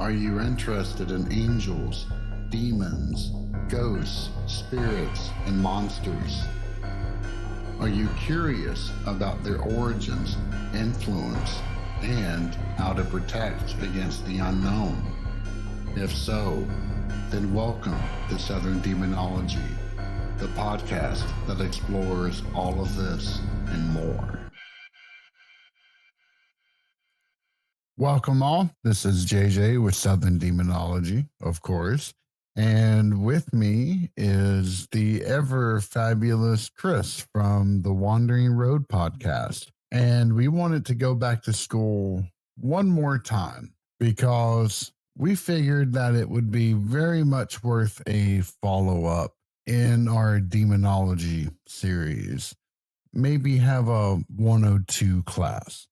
Are you interested in angels, demons, ghosts, spirits, and monsters? Are you curious about their origins, influence, and how to protect against the unknown? If so, then welcome to Southern Demonology, the podcast that explores all of this and more. Welcome all. This is JJ with Southern Demonology, of course. And with me is the ever fabulous Chris from the Wandering Road podcast. And we wanted to go back to school one more time because we figured that it would be very much worth a follow-up in our demonology series. Maybe have a 102 class,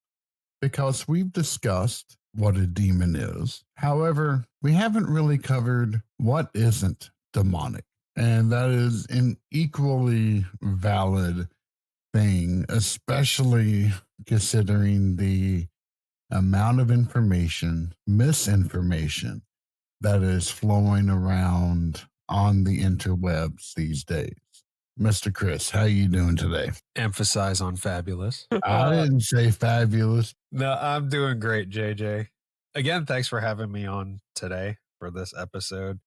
because we've discussed what a demon is. However, we haven't really covered what isn't demonic. And that is an equally valid thing, especially considering the amount of information, misinformation that is flowing around on the interwebs these days. Mr. Chris, how you doing today? Emphasize on fabulous. I didn't say fabulous. No, I'm doing great, JJ. Again, thanks for having me on today for this episode.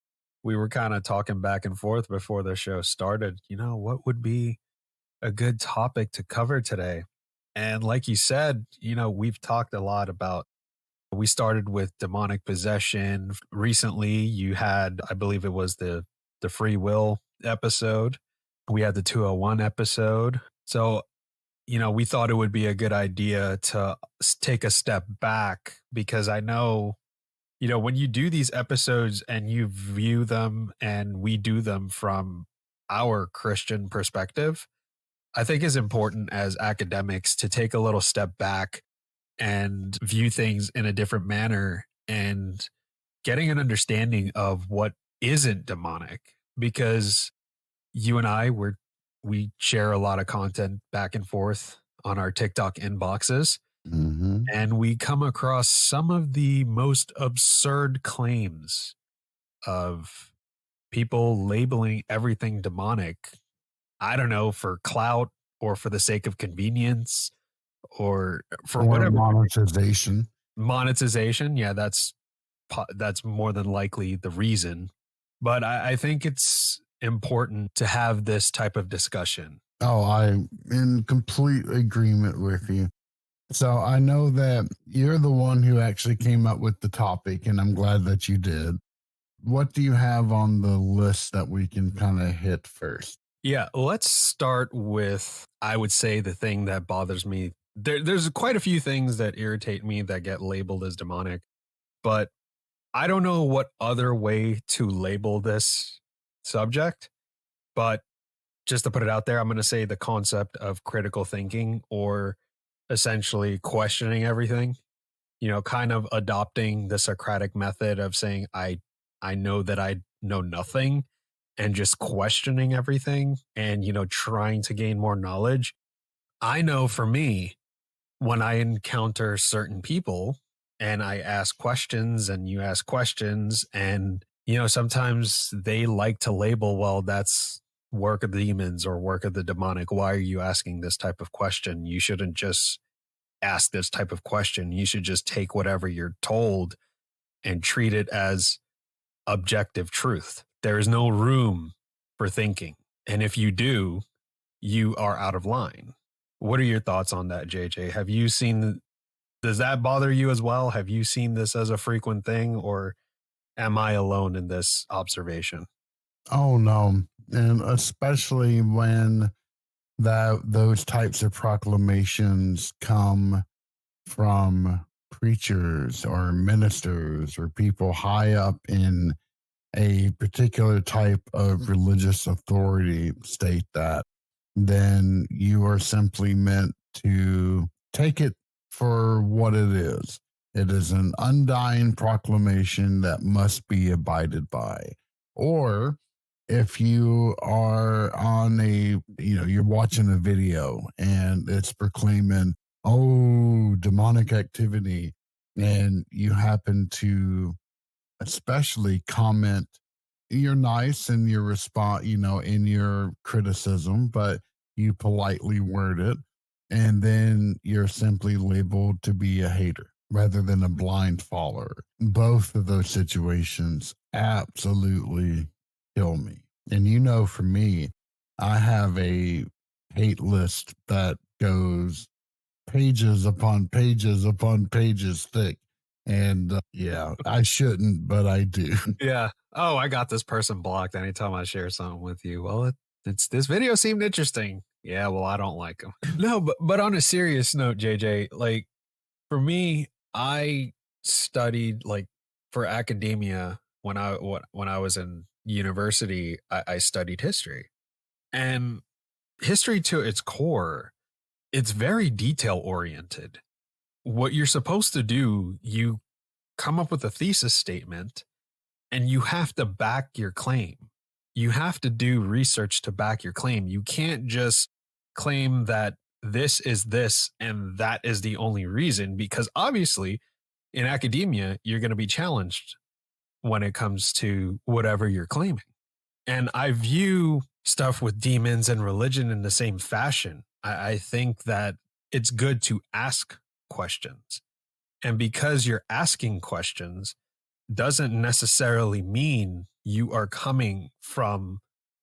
We were kind of talking back and forth before the show started. You know, what would be a good topic to cover today? And like you said, you know, we've talked a lot about, we started with demonic possession. Recently, you had, I believe it was the free will episode. We had the 201 episode. So, you know, we thought it would be a good idea to take a step back, because I know, you know, when you do these episodes and you view them and we do them from our Christian perspective, I think it's important as academics to take a little step back and view things in a different manner and getting an understanding of what isn't demonic, because you and I, we share a lot of content back and forth on our TikTok inboxes. Mm-hmm. And we come across some of the most absurd claims of people labeling everything demonic. I don't know, for clout or for the sake of convenience or for whatever. Monetization. Monetization. Yeah, that's more than likely the reason. But I think it's important to have this type of discussion. Oh, I'm in complete agreement with you. So I know that you're the one who actually came up with the topic, and I'm glad that you did. What do you have on the list that we can kind of hit first? Yeah, let's start with, I would say, the thing that bothers me. There's quite a few things that irritate me that get labeled as demonic, but I don't know what other way to label this subject. But just to put it out there, I'm going to say the concept of critical thinking, or essentially questioning everything, you know, kind of adopting the Socratic method of saying, I know that I know nothing, and just questioning everything and, you know, trying to gain more knowledge. I know for me, when I encounter certain people and I ask questions and you ask questions, and, you know, sometimes they like to label, well, that's work of the demons or work of the demonic. Why are you asking this type of question? You shouldn't just ask this type of question. You should just take whatever you're told and treat it as objective truth. There is no room for thinking. And if you do, you are out of line. What are your thoughts on that, JJ? Have you seen, does that bother you as well? Have you seen this as a frequent thing, or am I alone in this observation? Oh, no. And especially when those types of proclamations come from preachers or ministers or people high up in a particular type of religious authority state that, then you are simply meant to take it for what it is. It is an undying proclamation that must be abided by. Or if you are on you're watching a video and it's proclaiming, oh, demonic activity, and you happen to especially comment. You're nice in your response, in your criticism, but you politely word it. And then you're simply labeled to be a hater rather than a blind follower. Both of those situations absolutely kill me. And for me, I have a hate list that goes pages upon pages upon pages thick. And yeah, I shouldn't, but I do. Yeah. Oh, I got this person blocked anytime I share something with you. Well, it's this video seemed interesting. Yeah, well, I don't like them. No, but on a serious note, JJ, like for me, I studied like for academia when I was in university, I studied history. And history to its core, it's very detail oriented. What you're supposed to do, you come up with a thesis statement and you have to back your claim. You have to do research to back your claim. You can't just claim that this is this and that is the only reason, because obviously in academia, you're going to be challenged when it comes to whatever you're claiming. And I view stuff with demons and religion in the same fashion. I think that it's good to ask questions. And because you're asking questions, doesn't necessarily mean you are coming from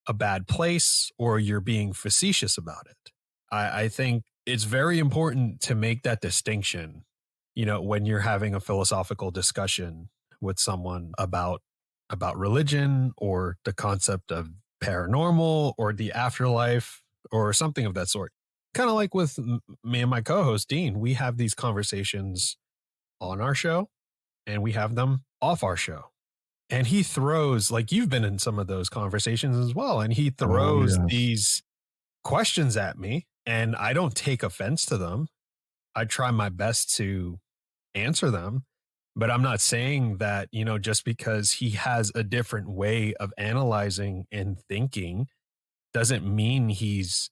a bad place or you're being facetious about it. I think it's very important to make that distinction, when you're having a philosophical discussion with someone about religion or the concept of paranormal or the afterlife or something of that sort. Kind of like with me and my co-host Dean, we have these conversations on our show and we have them off our show. And he throws, like you've been in some of those conversations as well, and he Oh, throws yes. these questions at me, and I don't take offense to them. I try my best to answer them, but I'm not saying that, just because he has a different way of analyzing and thinking doesn't mean he's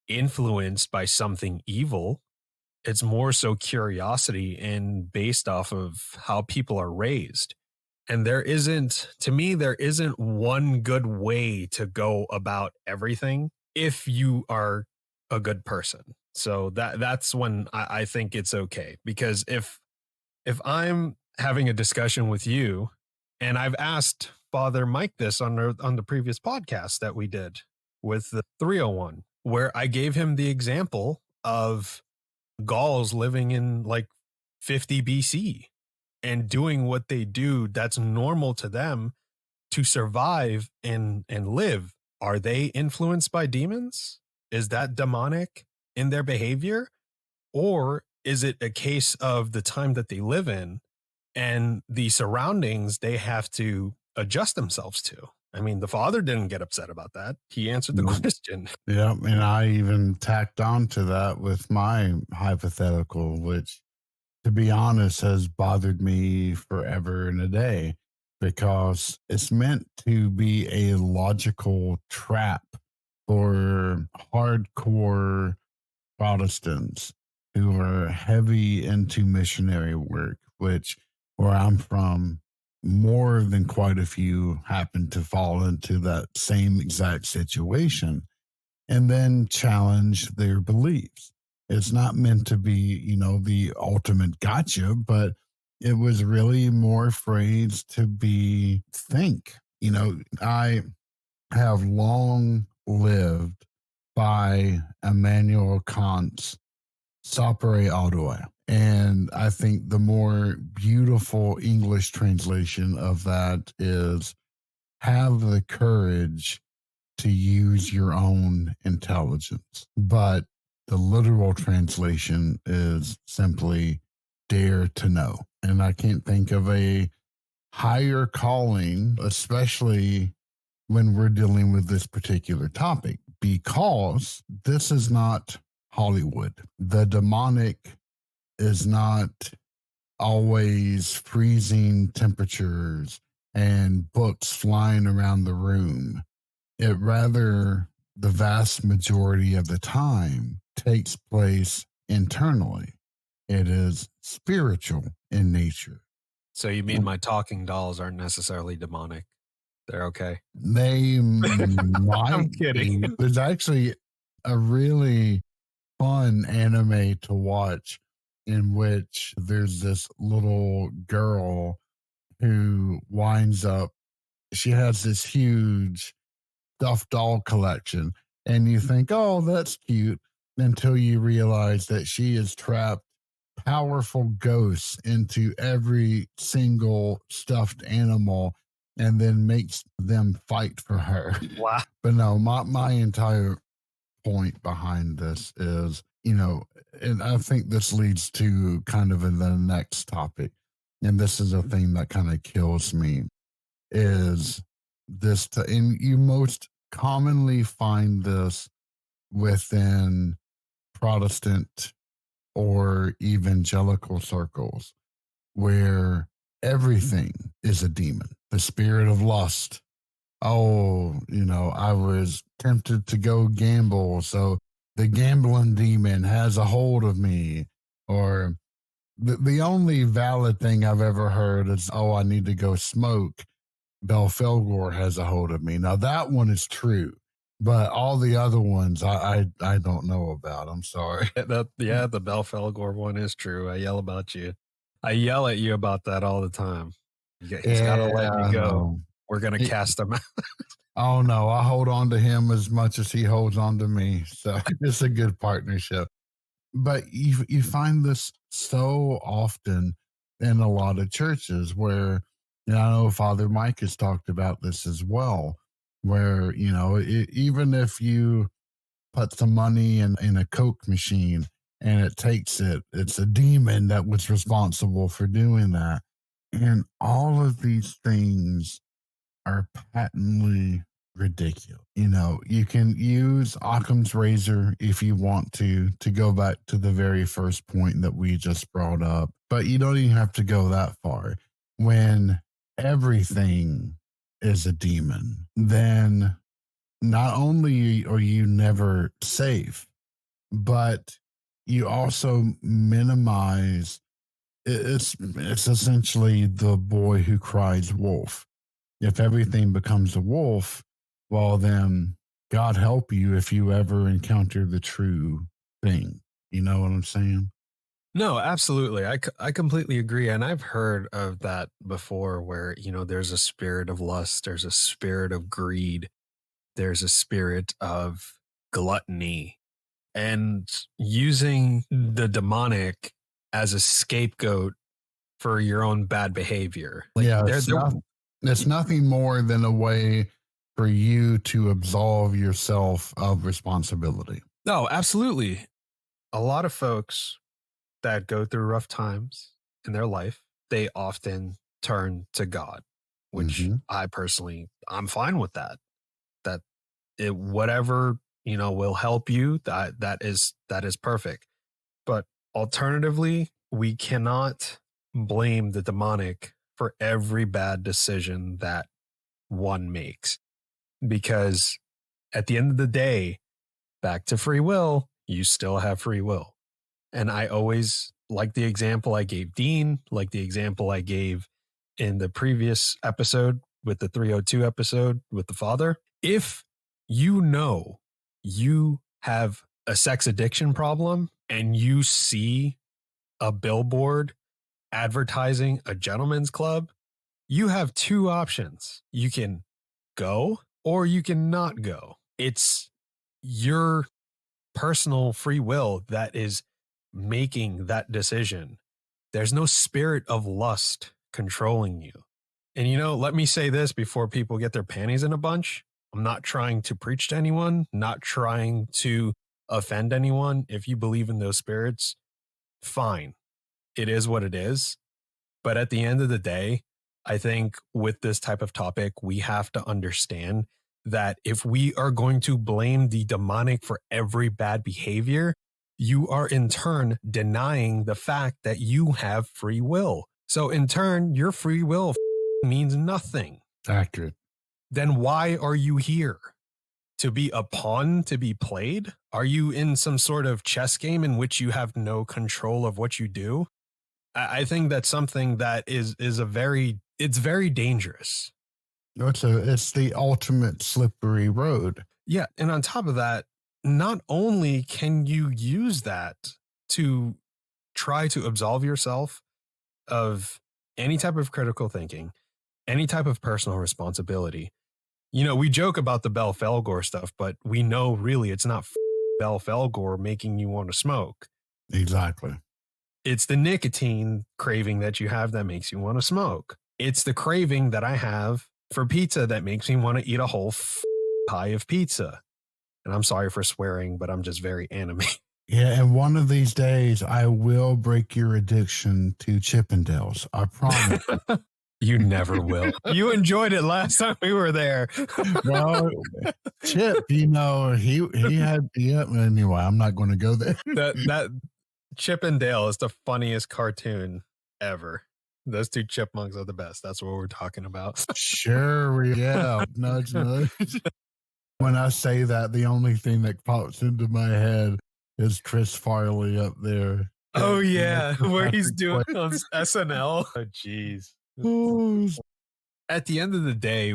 influenced by something evil. It's more so curiosity and based off of how people are raised. And to me, there isn't one good way to go about everything if you are a good person. So that's when I think it's okay. Because if I'm having a discussion with you, and I've asked Father Mike this on the previous podcast that we did with the 301, where I gave him the example of Gauls living in like 50 BC and doing what they do that's normal to them to survive and live. Are they influenced by demons? Is that demonic in their behavior? Or is it a case of the time that they live in and the surroundings they have to adjust themselves to? I mean, the father didn't get upset about that. He answered the Nope. question. Yep. And I even tacked on to that with my hypothetical, which, to be honest, has bothered me forever and a day because it's meant to be a logical trap for hardcore Protestants who are heavy into missionary work, which, where I'm from, more than quite a few happen to fall into that same exact situation and then challenge their beliefs. It's not meant to be, the ultimate gotcha, but it was really more phrased to be think. I have long lived by Immanuel Kant's Sapere Audeae. And I think the more beautiful English translation of that is have the courage to use your own intelligence. But the literal translation is simply dare to know. And I can't think of a higher calling, especially when we're dealing with this particular topic, because this is not Hollywood. The demonic is not always freezing temperatures and books flying around the room. It rather, the vast majority of the time, takes place internally. It is spiritual in nature. So you mean my talking dolls aren't necessarily demonic? They're okay. They I'm might kidding. be. There's actually a really fun anime to watch in which there's this little girl who winds up, she has this huge stuffed doll collection. And you think, oh, that's cute, until you realize that she has trapped powerful ghosts into every single stuffed animal and then makes them fight for her. Wow. But no, my entire point behind this is, and I think this leads to kind of the next topic. And this is a thing that kind of kills me is and you most commonly find this within Protestant or evangelical circles where everything is a demon. The spirit of lust. Oh, I was tempted to go gamble, so the gambling demon has a hold of me. Or the only valid thing I've ever heard is, oh, I need to go smoke. Belphegor has a hold of me. Now that one is true, but all the other ones I don't know about. I'm sorry. Yeah, the Belfelgor one is true. I yell about you. I yell at you about that all the time. He's got to let you Yeah, go. no. We're gonna cast him out. Oh no, I hold on to him as much as he holds on to me. So it's a good partnership. But you find this so often in a lot of churches where, I know Father Mike has talked about this as well, where, even if you put some money in a Coke machine and it takes it, it's a demon that was responsible for doing that. And all of these things are patently ridiculous. You can use Occam's razor if you want to go back to the very first point that we just brought up, but you don't even have to go that far. When everything is a demon, then not only are you never safe, but you also minimize. It's essentially the boy who cries wolf. If everything becomes a wolf, well, then God help you if you ever encounter the true thing. You know what I'm saying? No, absolutely. I completely agree. And I've heard of that before where, there's a spirit of lust, there's a spirit of greed, there's a spirit of gluttony, and using the demonic as a scapegoat for your own bad behavior. Like Yeah, there, there. it's nothing more than a way for you to absolve yourself of responsibility. No, absolutely. A lot of folks that go through rough times in their life, they often turn to God, which Mm-hmm. I'm fine with that. That it whatever will help you. That is perfect. But alternatively, we cannot blame the demonic for every bad decision that one makes, because at the end of the day, back to free will, you still have free will. And I always like the example I gave Dean, like the example I gave in the previous episode with the 302 episode with the father. If you know you have a sex addiction problem and you see a billboard advertising a gentleman's club, you have two options. You can go or you can not go. It's your personal free will that is making that decision. There's no spirit of lust controlling you. And let me say this before people get their panties in a bunch. I'm not trying to preach to anyone, not trying to offend anyone. If you believe in those spirits, fine. It is what it is. But at the end of the day, I think with this type of topic, we have to understand that if we are going to blame the demonic for every bad behavior, you are in turn denying the fact that you have free will. So in turn, your free will means nothing. Accurate. Then why are you here? To be a pawn to be played? Are you in some sort of chess game in which you have no control of what you do? I think that's something that is a very it's very dangerous. It's the ultimate slippery road. Yeah, and on top of that, not only can you use that to try to absolve yourself of any type of critical thinking, any type of personal responsibility. You know, we joke about the Bell Felgor stuff, but we know really it's not Bell Felgor making you want to smoke. Exactly. It's the nicotine craving that you have that makes you want to smoke. It's the craving that I have for pizza that makes me want to eat a whole pie of pizza. And I'm sorry for swearing, but I'm just very anime. Yeah, and one of these days I will break your addiction to Chippendales. I promise. You never will. You enjoyed it last time we were there. Well, Chip, he had yeah. Anyway, I'm not going to go there. that Chip and Dale is the funniest cartoon ever. Those two chipmunks are the best. That's what we're talking about. Sure, yeah, nudge, nudge. When I say that, the only thing that pops into my head is Chris Farley up there. Oh yeah, where he's doing Play. on SNL. Oh jeez. Oh, At the end of the day,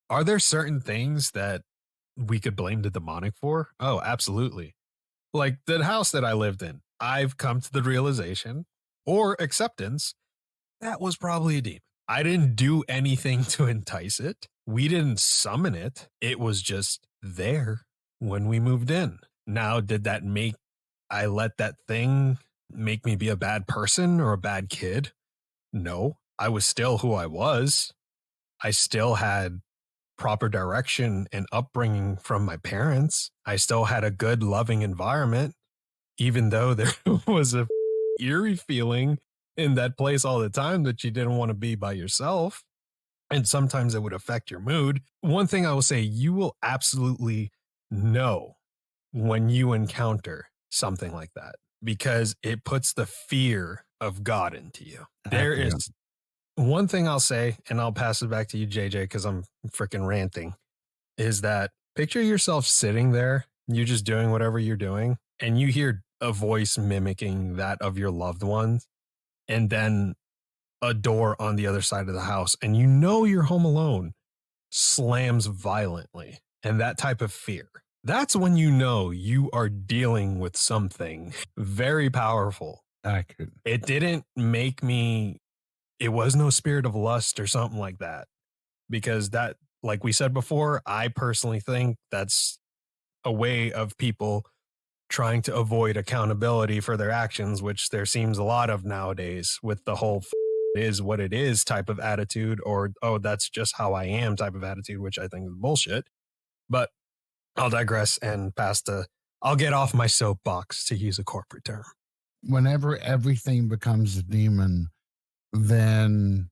are there certain things that we could blame the demonic for? Oh, absolutely. Like the house that I lived in, I've come to the realization or acceptance that was probably a demon. I didn't do anything to entice it. We didn't summon it. It was just there when we moved in. Now, did that make I let that thing make me be a bad person or a bad kid? No, I was still who I was. I still had proper direction and upbringing from my parents. I still had a good, loving environment, even though there was a eerie feeling in that place all the time that you didn't want to be by yourself. And sometimes it would affect your mood. One thing I will say, you will absolutely know when you encounter something like that because it puts the fear of God into you. There yeah. is one thing I'll say, and I'll pass it back to you, JJ, because I'm freaking ranting, is that picture yourself sitting there, you just doing whatever you're doing, and you hear a voice mimicking that of your loved ones, and then a door on the other side of the house, and you know you're home alone, slams violently, and that type of fear. That's when you know you are dealing with something very powerful. Accurate. It didn't make me, it was no spirit of lust or something like that. Because that, like we said before, I personally think that's a way of people trying to avoid accountability for their actions, which there seems a lot of nowadays with the whole is what it is type of attitude, or, oh, that's just how I am type of attitude, which I think is bullshit. But I'll digress and I'll get off my soapbox to use a corporate term. Whenever everything becomes a demon, then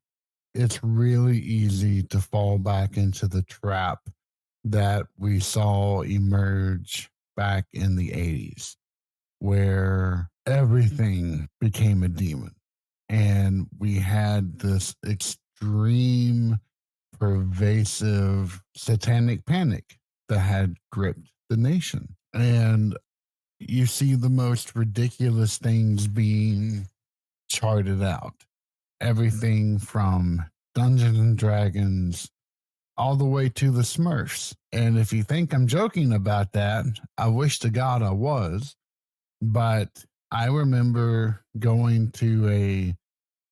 it's really easy to fall back into the trap that we saw emerge back in the 80s, where everything became a demon. And we had this extreme, pervasive satanic panic that had gripped the nation. And you see the most ridiculous things being charted out. Everything from Dungeons and Dragons all the way to the Smurfs. And if you think I'm joking about that, I wish to God I was. But I remember going to a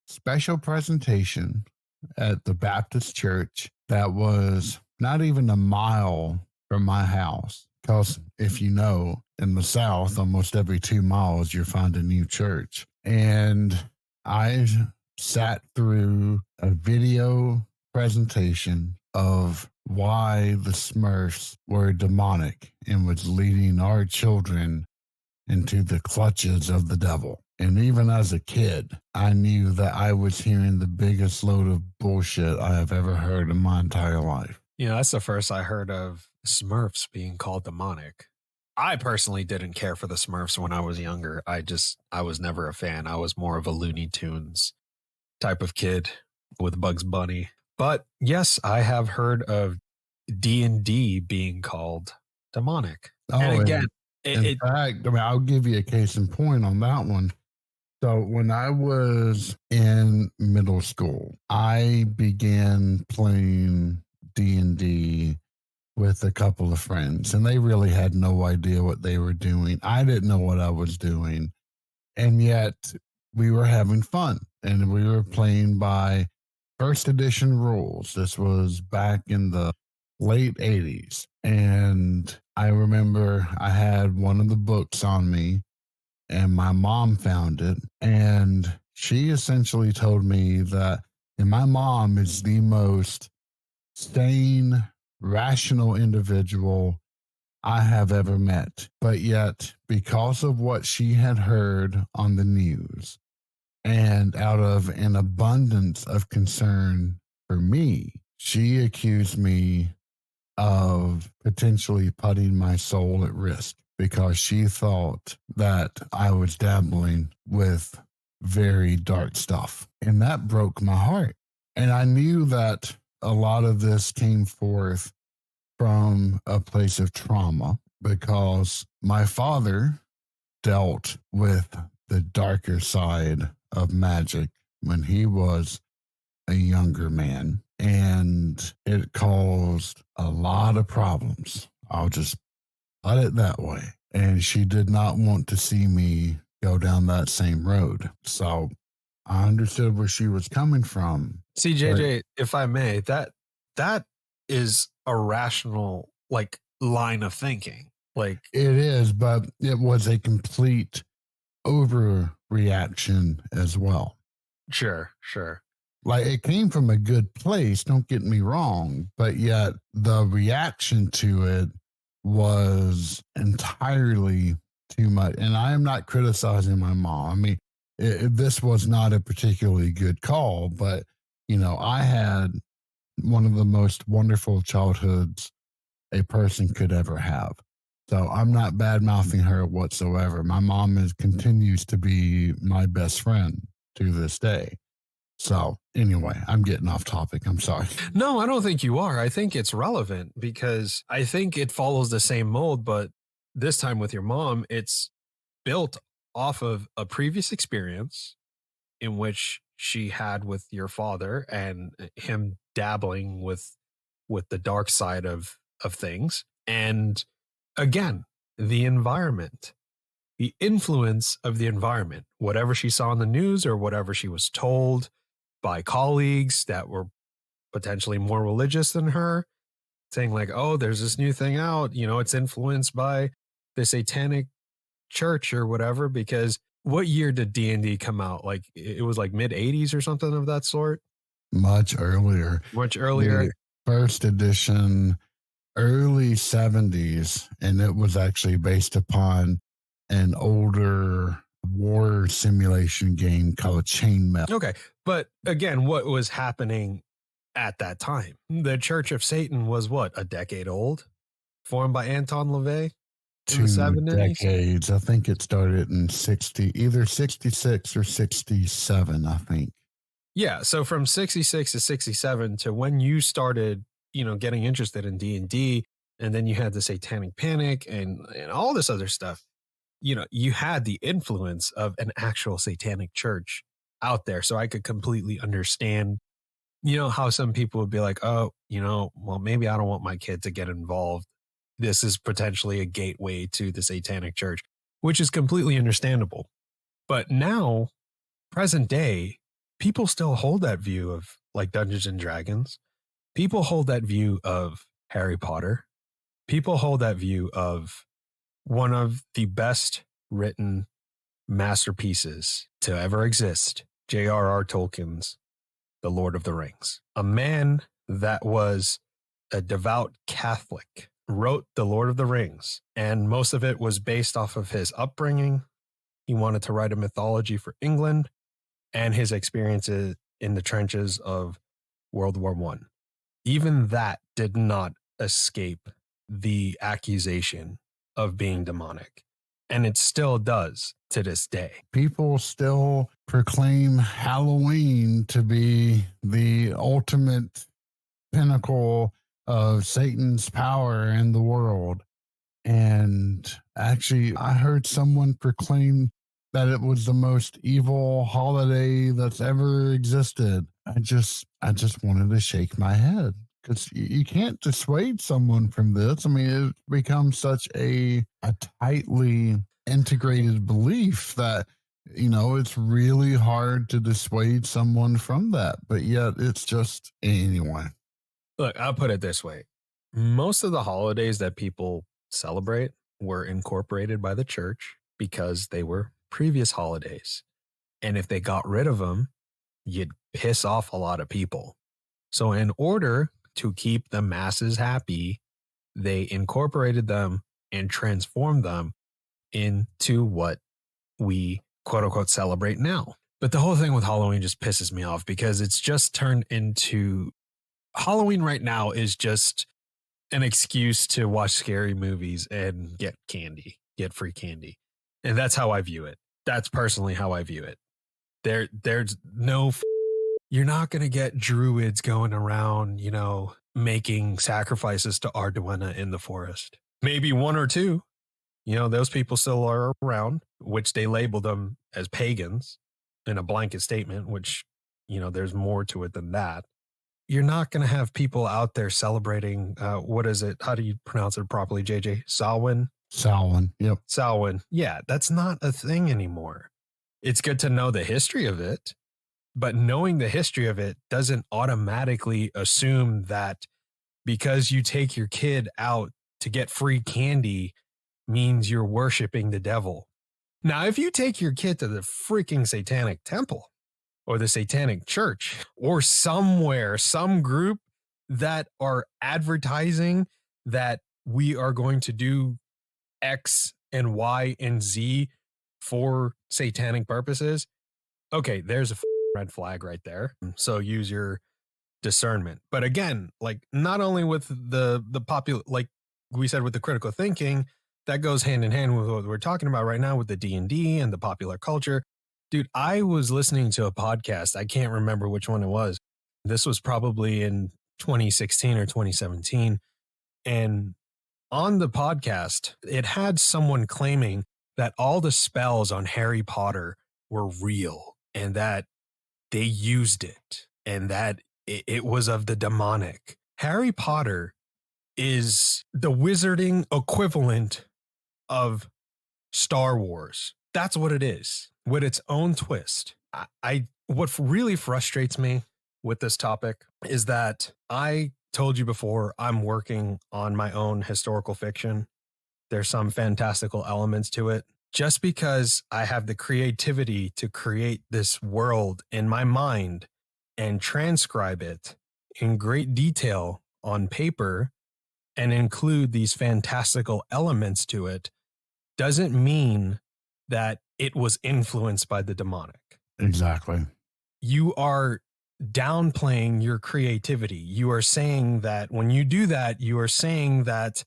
special presentation at the Baptist church that was not even a mile from my house. Because if you know, in the South, almost every 2 miles, you find a new church. And I sat through a video presentation of why the Smurfs were demonic and was leading our children into the clutches of the devil. And even as a kid, I knew that I was hearing the biggest load of bullshit I have ever heard in my entire life. You know, that's the first I heard of Smurfs being called demonic. I personally didn't care for the Smurfs when I was younger. I was never a fan. I was more of a Looney Tunes type of kid with Bugs Bunny. But yes, I have heard of D&D being called demonic. Oh, And again, in fact, I mean, I'll give you a case in point on that one. So when I was in middle school, I began playing D&D with a couple of friends, and they really had no idea what they were doing. I didn't know what I was doing, and yet we were having fun, and we were playing by first edition rules. This was back in the late 80s, and I remember I had one of the books on me, and my mom found it, and she essentially told me that, and my mom is the most sane, rational individual I have ever met. But yet, because of what she had heard on the news, and out of an abundance of concern for me, she accused me of potentially putting my soul at risk because she thought that I was dabbling with very dark stuff. And that broke my heart. And I knew that a lot of this came forth from a place of trauma because my father dealt with the darker side of magic when he was a younger man, and it caused a lot of problems. I'll just put it that way. And she did not want to see me go down that same road. So I understood where she was coming from. See, But JJ, if I may, that is a rational like line of thinking. Like, it is, but it was a complete overreaction as well. sure, sure. Like it came from a good place, don't get me wrong, but yet the reaction to it was entirely too much. And I am not criticizing my mom. I mean, this was not a particularly good call, but I had one of the most wonderful childhoods a person could ever have. So I'm not bad mouthing her whatsoever. My mom continues to be my best friend to this day. So anyway, I'm getting off topic. I'm sorry. No, I don't think you are. I think it's relevant because I think it follows the same mold, but this time with your mom, it's built off of a previous experience in which she had with your father and him dabbling with the dark side of things. And again, the environment, the influence of the environment, whatever she saw in the news or whatever she was told by colleagues that were potentially more religious than her, saying like, "Oh, there's this new thing out, it's influenced by the satanic church or whatever." Because what year did D&D come out? Like it was like mid 80s or something of that sort. Much earlier. Much earlier. The first edition, early 70s, and it was actually based upon an older war simulation game called Chainmail. Okay. But again, what was happening at that time? The Church of Satan was what, a decade old? Formed by Anton LaVey in the Two 70s? decades. I think it started in either 66 or 67, I think. Yeah, so from 66 to 67 to when you started, getting interested in D&D, and then you had the Satanic Panic and all this other stuff. You had the influence of an actual satanic church out there. So I could completely understand, how some people would be like, "Oh, well, maybe I don't want my kid to get involved. This is potentially a gateway to the satanic church," which is completely understandable. But now, present day, people still hold that view of like Dungeons and Dragons. People hold that view of Harry Potter. People hold that view of one of the best written masterpieces to ever exist, J.R.R. Tolkien's The Lord of the Rings. A man that was a devout Catholic wrote The Lord of the Rings, and most of it was based off of his upbringing. He wanted to write a mythology for England and his experiences in the trenches of World War One. Even that did not escape the accusation of being demonic. And it still does to this day. People still proclaim Halloween to be the ultimate pinnacle of Satan's power in the world. And actually, I heard someone proclaim that it was the most evil holiday that's ever existed. I just wanted to shake my head because you can't dissuade someone from this. I mean, it becomes such a tightly integrated belief that it's really hard to dissuade someone from that. But yet, it's just anyway. Look, I'll put it this way. Most of the holidays that people celebrate were incorporated by the church because they were previous holidays. And if they got rid of them, you'd piss off a lot of people. So, in order to keep the masses happy, they incorporated them and transformed them into what we quote unquote celebrate now. But the whole thing with Halloween just pisses me off because it's just turned into Halloween right now is just an excuse to watch scary movies and get candy, get free candy. And that's how I view it. That's personally how I view it. There's no, you're not going to get druids going around, making sacrifices to Arduina in the forest. Maybe one or two, those people still are around, which they label them as pagans in a blanket statement, which, there's more to it than that. You're not going to have people out there celebrating, what is it? How do you pronounce it properly, JJ? Samhain? Samhain. Yep. Samhain. Yeah, that's not a thing anymore. It's good to know the history of it, but knowing the history of it doesn't automatically assume that because you take your kid out to get free candy means you're worshiping the devil. Now, if you take your kid to the freaking satanic temple or the satanic church or somewhere, some group that are advertising that we are going to do X and Y and Z for satanic purposes, okay, there's a red flag right there. So use your discernment. But again, like not only with the popular, like we said with the critical thinking, that goes hand in hand with what we're talking about right now with the D&D and the popular culture. Dude, I was listening to a podcast. I can't remember which one it was. This was probably in 2016 or 2017. And on the podcast, it had someone claiming that all the spells on Harry Potter were real and that they used it and that it was of the demonic. Harry Potter is the wizarding equivalent of Star Wars. That's what it is, with its own twist. What really frustrates me with this topic is that I told you before I'm working on my own historical fiction. There's some fantastical elements to it. Just because I have the creativity to create this world in my mind and transcribe it in great detail on paper and include these fantastical elements to it doesn't mean that it was influenced by the demonic. Exactly. You are downplaying your creativity. You are saying that when you do that, you are saying that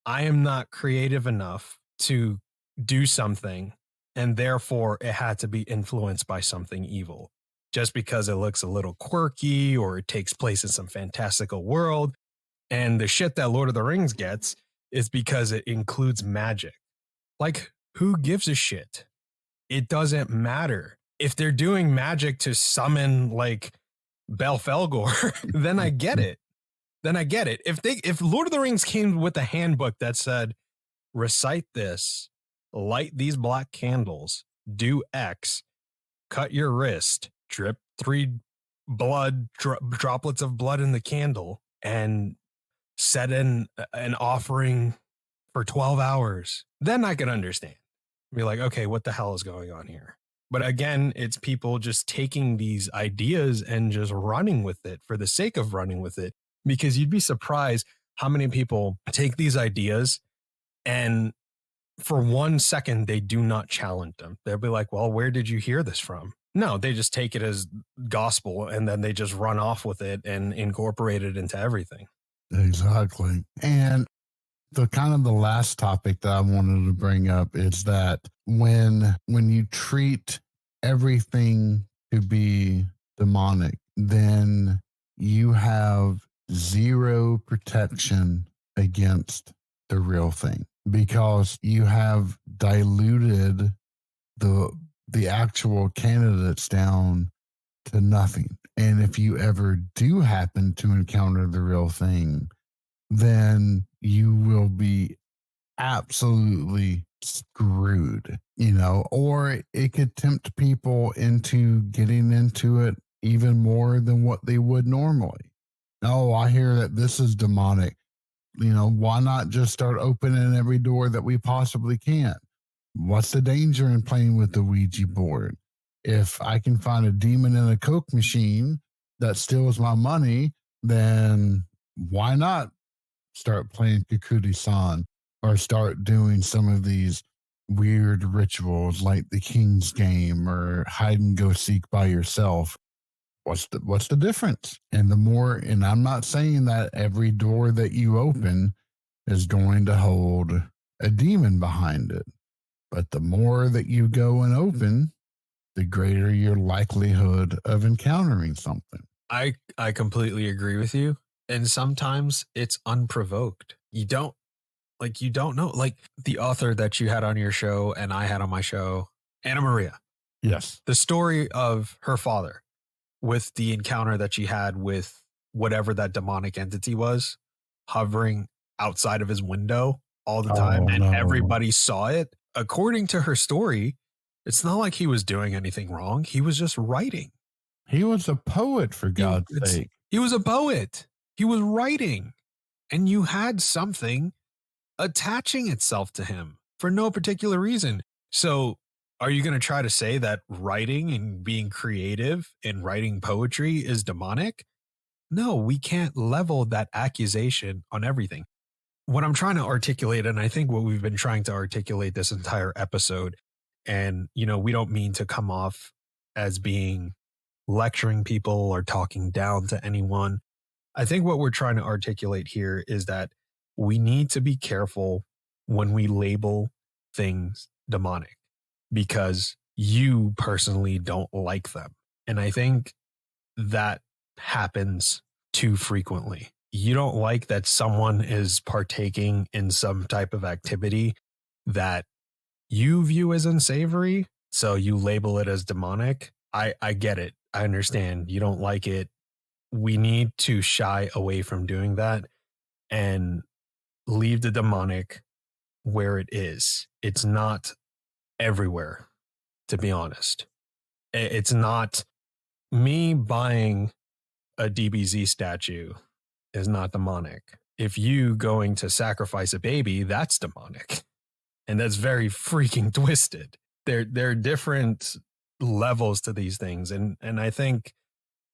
I am not creative enough to do something, and therefore it had to be influenced by something evil. Just because it looks a little quirky or it takes place in some fantastical world. And the shit that Lord of the Rings gets is because it includes magic. Like, who gives a shit? It doesn't matter. If they're doing magic to summon like Belfelgor, then I get it. If Lord of the Rings came with a handbook that said, recite this, light these black candles, do X, cut your wrist, drip 3 droplets of blood in the candle, and set in an offering for 12 hours, then I could understand. Be like, okay, what the hell is going on here? But again, it's people just taking these ideas and just running with it for the sake of running with it, because you'd be surprised how many people take these ideas and for 1 second, they do not challenge them. They'll be like, well, where did you hear this from? No, they just take it as gospel and then they just run off with it and incorporate it into everything. Exactly. And the last topic that I wanted to bring up is that when you treat everything to be demonic, then you have zero protection against the real thing, because you have diluted the the actual candidates down to nothing. And if you ever do happen to encounter the real thing, then you will be absolutely screwed, or it could tempt people into getting into it even more than what they would normally. Oh, I hear that this is demonic. Why not just start opening every door that we possibly can? What's the danger in playing with the Ouija board? If I can find a demon in a Coke machine that steals my money, then why not start playing Kukuri san or start doing some of these weird rituals like the King's Game or hide and go seek by yourself? What's the difference? And I'm not saying that every door that you open is going to hold a demon behind it, but the more that you go and open, the greater your likelihood of encountering something. I completely agree with you. And sometimes it's unprovoked. You don't know. Like the author that you had on your show and I had on my show, Anna Maria, Yes. the story of her father with the encounter that she had with whatever that demonic entity was hovering outside of his window all the time, Oh and no. everybody saw it. According to her story, it's not like he was doing anything wrong. He was just writing. He was a poet, for He, God's sake. he was a poet. He was writing, and you had something attaching itself to him for no particular reason. So, are you going to try to say that writing and being creative and writing poetry is demonic? No, we can't level that accusation on everything. What I'm trying to articulate, and I think what we've been trying to articulate this entire episode, and we don't mean to come off as being lecturing people or talking down to anyone. I think what we're trying to articulate here is that we need to be careful when we label things demonic because you personally don't like them. And I think that happens too frequently. You don't like that someone is partaking in some type of activity that you view as unsavory. So you label it as demonic. I get it. I understand. You don't like it. We need to shy away from doing that and leave the demonic where it is. It's not everywhere, to be honest. It's not me buying a DBZ statue is not demonic. If you going to sacrifice a baby, that's demonic. And that's very freaking twisted. There are different levels to these things. And I think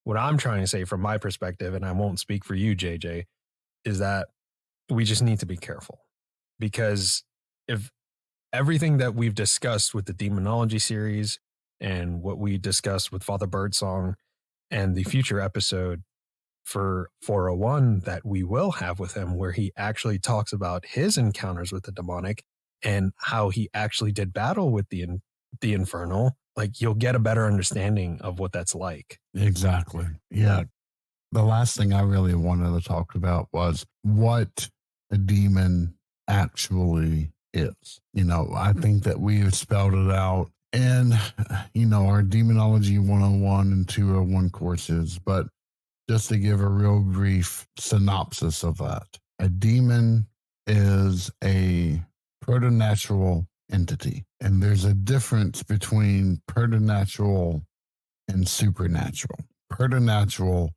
what I'm trying to say from my perspective, and I won't speak for you, JJ, is that we just need to be careful. Because if everything that we've discussed with the Demonology series and what we discussed with Father Birdsong and the future episode for 401 that we will have with him, where he actually talks about his encounters with the demonic and how he actually did battle with the infernal, like you'll get a better understanding of what that's like. Exactly. Yeah. The last thing I really wanted to talk about was what a demon actually is. I think that we have spelled it out in, our Demonology 101 and 201 courses, but just to give a real brief synopsis of that, a demon is a preternatural entity. And there's a difference between preternatural and supernatural. Preternatural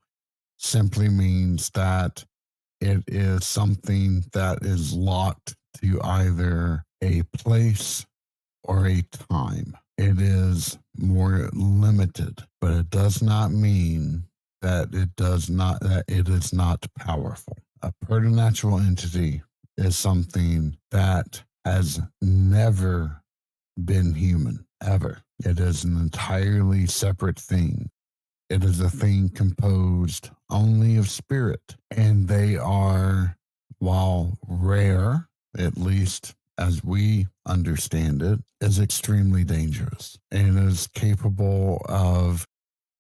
simply means that it is something that is locked to either a place or a time. It is more limited, but it does not mean that it is not powerful. A preternatural entity is something that has never been human, ever. It is an entirely separate thing. It is a thing composed only of spirit, and they are, while rare, at least as we understand it, is extremely dangerous and is capable of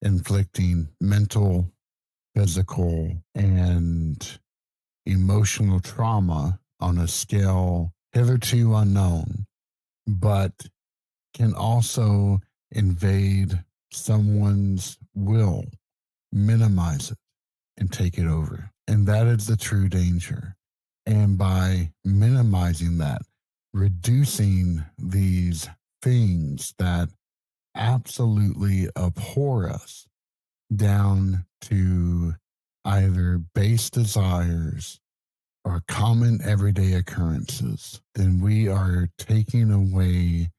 inflicting mental, physical, and emotional trauma on a scale hitherto unknown. But can also invade someone's will, minimize it, and take it over. And that is the true danger. And by minimizing that, reducing these things that absolutely abhor us down to either base desires or common everyday occurrences, then we are taking away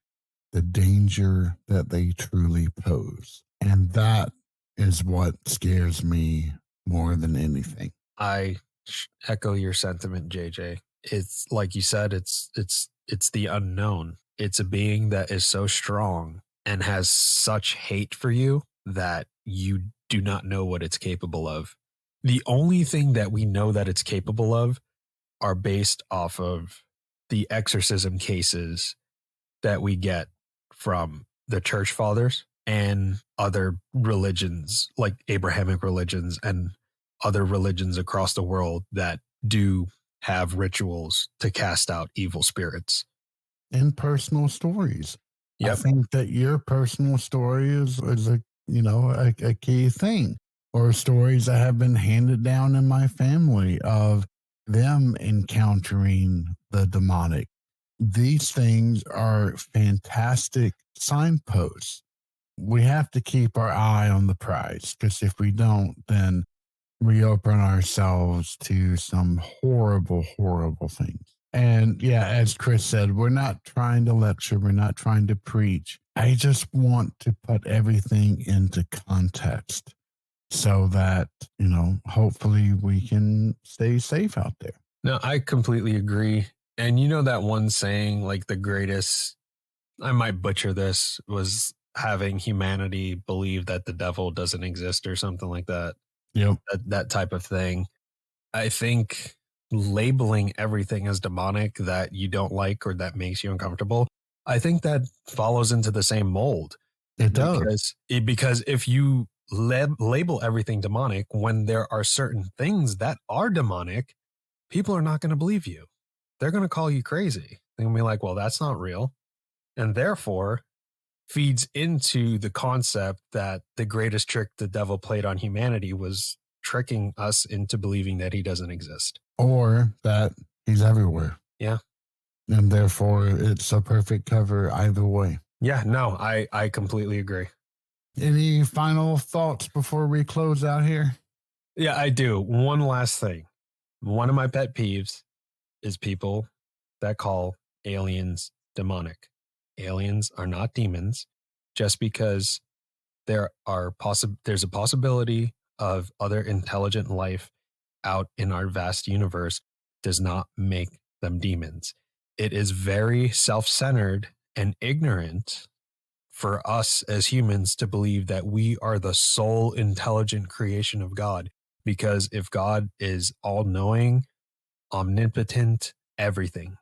the danger that they truly pose. And that is what scares me more than anything. I echo your sentiment, JJ. It's like you said, it's the unknown. It's a being that is so strong and has such hate for you that you do not know what it's capable of. The only thing that we know that it's capable of are based off of the exorcism cases that we get from the church fathers and other religions like Abrahamic religions and other religions across the world that do have rituals to cast out evil spirits. In personal stories. I Yep. think that your personal story is a a key thing. Or stories that have been handed down in my family of them encountering the demonic. These things are fantastic signposts. We have to keep our eye on the prize because if we don't, then we open ourselves to some horrible, horrible things. And yeah, as Chris said, we're not trying to lecture, we're not trying to preach. I just want to put everything into context so that, hopefully we can stay safe out there. No, I completely agree. And you know that one saying, like the greatest, I might butcher this, was having humanity believe that the devil doesn't exist or something like that. Yep. That type of thing. I think labeling everything as demonic that you don't like or that makes you uncomfortable, I think that follows into the same mold It does. because if you label everything demonic when there are certain things that are demonic, people are not going to believe you. They're going to call you crazy. They're going to be like, well, that's not real. And therefore, feeds into the concept that the greatest trick the devil played on humanity was tricking us into believing that he doesn't exist. Or that he's everywhere. Yeah. And therefore, it's a perfect cover either way. Yeah, no, I completely agree. Any final thoughts before we close out here? Yeah, I do. One last thing. One of my pet peeves is people that call aliens demonic. Aliens are not demons. Just because there's a possibility of other intelligent life out in our vast universe does not make them demons. It is very self-centered and ignorant for us as humans to believe that we are the sole intelligent creation of God. Because if God is all knowing, omnipotent, everything,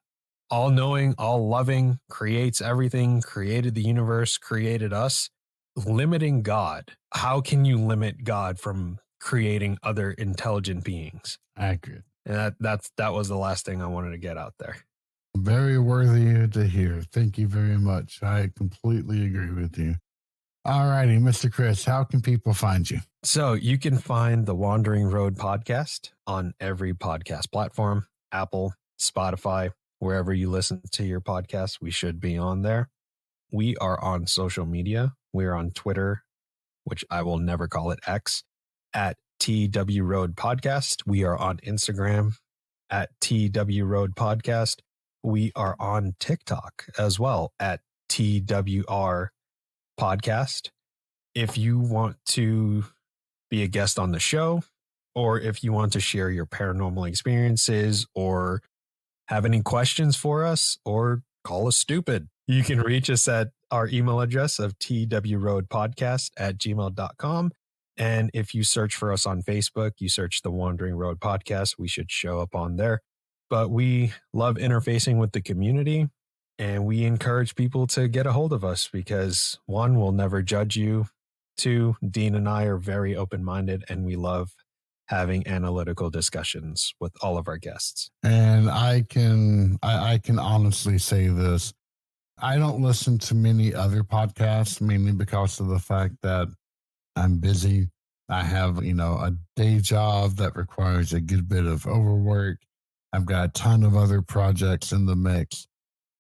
all knowing, all loving, creates everything, created the universe, created us, limiting God, how can you limit God from creating other intelligent beings? Accurate. And that was the last thing I wanted to get out there. Very worthy to hear. Thank you very much. I completely agree with you. All righty, Mr. Chris, how can people find you? So you can find the Wandering Road podcast on every podcast platform, Apple, Spotify, wherever you listen to your podcast, we should be on there. We are on social media. We are on Twitter, which I will never call it X, at TW Road Podcast. We are on Instagram at TW Road Podcast. We are on TikTok as well at TWR Podcast. If you want to be a guest on the show, or if you want to share your paranormal experiences or have any questions for us or call us stupid, you can reach us at our email address of twroadpodcast@gmail.com. And if you search for us on Facebook, you search the Wandering Road Podcast, we should show up on there. But we love interfacing with the community, and we encourage people to get a hold of us because one, we'll never judge you. Two, Dean and I are very open-minded, and we love having analytical discussions with all of our guests. And I can honestly say this. I don't listen to many other podcasts, mainly because of the fact that I'm busy. I have, a day job that requires a good bit of overwork. I've got a ton of other projects in the mix.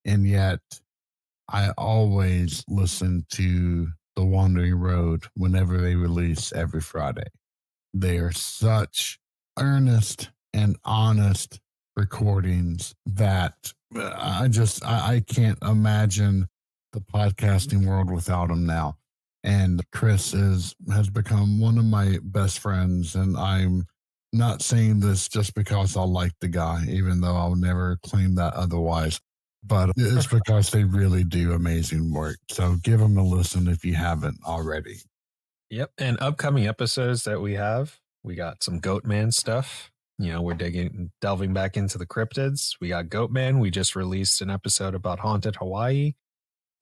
And yet I always listen to The Wandering Road whenever they release every Friday. They are such earnest and honest recordings that I can't imagine the podcasting world without them now. And Chris has become one of my best friends, and I'm not saying this just because I like the guy, even though I'll never claim that otherwise. But it's because they really do amazing work. So give them a listen if you haven't already. Yep. And upcoming episodes that we got some Goatman stuff. We're delving back into the cryptids. We got Goatman. We just released an episode about haunted Hawaii.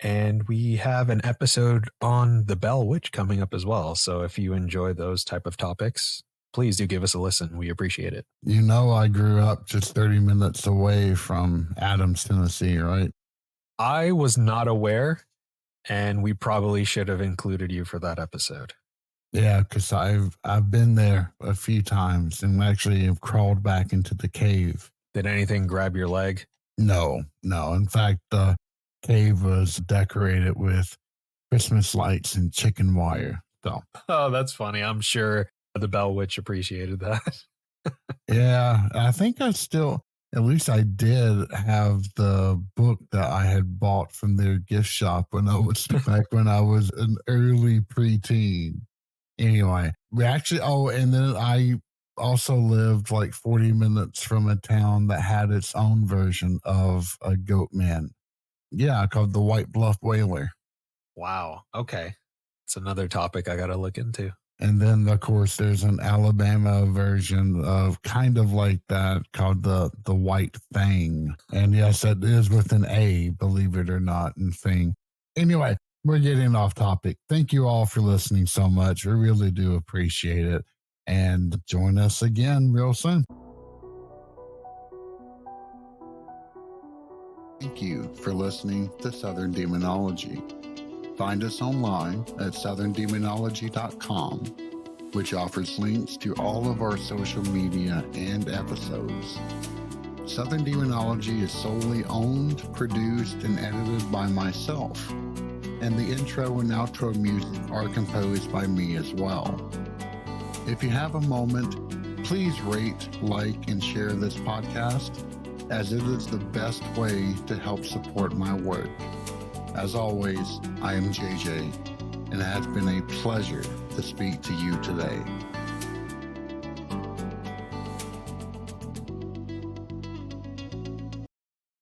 And we have an episode on the Bell Witch coming up as well. So if you enjoy those type of topics, please do give us a listen. We appreciate it. I grew up just 30 minutes away from Adams, Tennessee, right? I was not aware, and we probably should have included you for that episode. Yeah, because I've been there a few times and actually have crawled back into the cave. Did anything grab your leg? No. In fact, the cave was decorated with Christmas lights and chicken wire. So, oh, that's funny. I'm sure the Bell Witch appreciated that. Yeah, I think at least I did have the book that I had bought from their gift shop when I was when I was an early preteen. Anyway, and then I also lived like 40 minutes from a town that had its own version of a goat man. Yeah, called the White Bluff Whaler. Wow. Okay. It's another topic I got to look into. And then, of course, there's an Alabama version of kind of like that called the White Fang. And yes, that is with an A, believe it or not, and Fang. Anyway, we're getting off topic. Thank you all for listening so much. We really do appreciate it. And join us again real soon. Thank you for listening to Southern Demonology. Find us online at southerndemonology.com, which offers links to all of our social media and episodes. Southern Demonology is solely owned, produced, and edited by myself, and the intro and outro music are composed by me as well. If you have a moment, please rate, like, and share this podcast, as it is the best way to help support my work. As always, I am JJ, and it has been a pleasure to speak to you today.